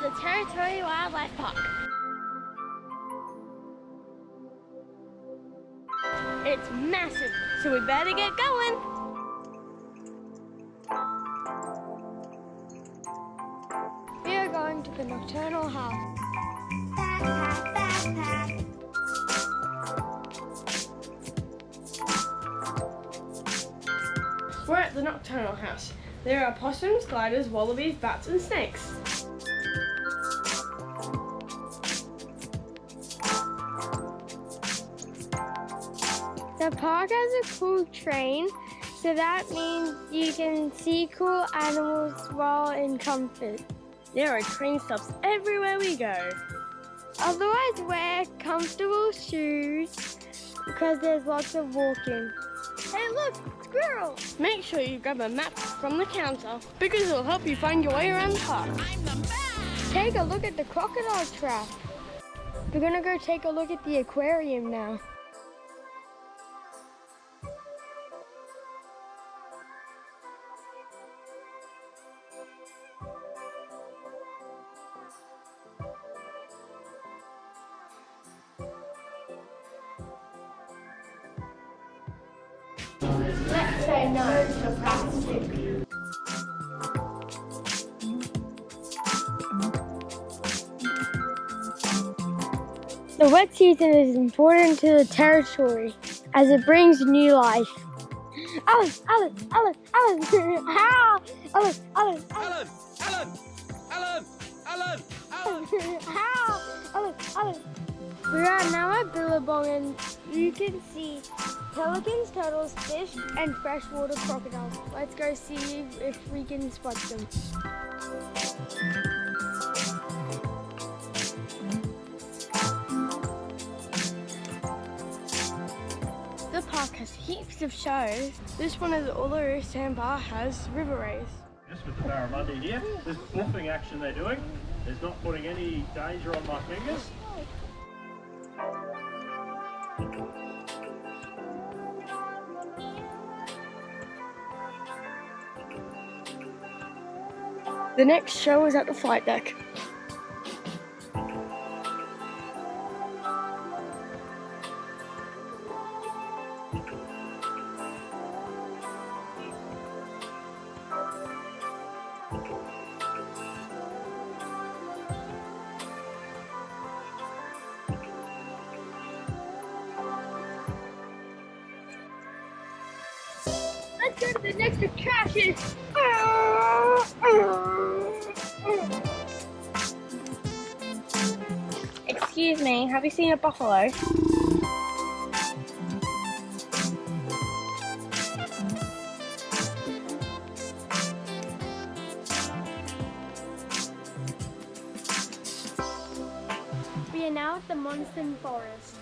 the Territory Wildlife Park. It's massive, so we better get going. We are going to the Nocturnal house. Backpack, backpack. We're at the Nocturnal house. There are possums, gliders, wallabies, bats and snakes. The park has a cool train, so that means you can see cool animals while in comfort. There are train stops everywhere we go. Otherwise, wear comfortable shoes because there's lots of walking. Hey look, squirrel! Make sure you grab a map from the counter because it'll help you find your way around the park. I'm the best! Take a look at the crocodile trap. We're gonna go take a look at the aquarium now. Let's say no to plastic. The wet season is important to the territory as it brings new life. Alice! How? Alice! Alan! How? Alice! We are now at Billabong and you can see pelicans, turtles, fish and freshwater crocodiles. Let's go see if we can spot them. The park has heaps of shows. This one of the Oolloo Sandbar has river race. Just with the barramundi here, this bluffing action they're doing is not putting any danger on my fingers. The next show is at the flight deck. Let's go to the next attraction. Excuse me, have you seen a buffalo? We are now at the Monsoon Forest.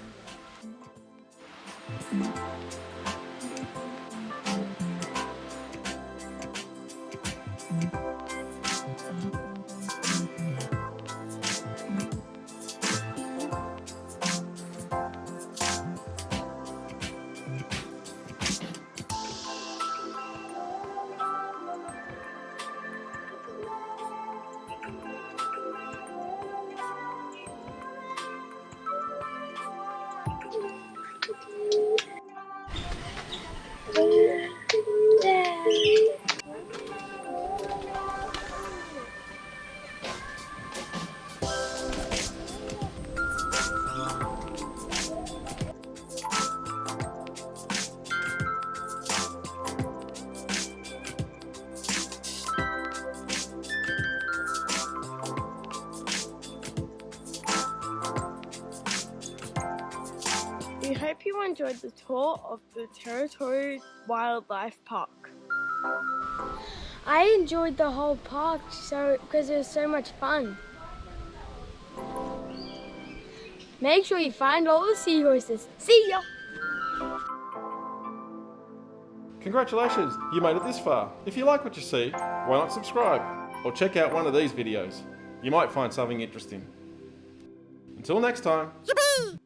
We hope you enjoyed the tour of the Territory Wildlife Park. I enjoyed the whole park because it was so much fun. Make sure you find all the seahorses. See ya! Congratulations, you made it this far. If you like what you see, why not subscribe? Or check out one of these videos. You might find something interesting. Until next time. Yippee!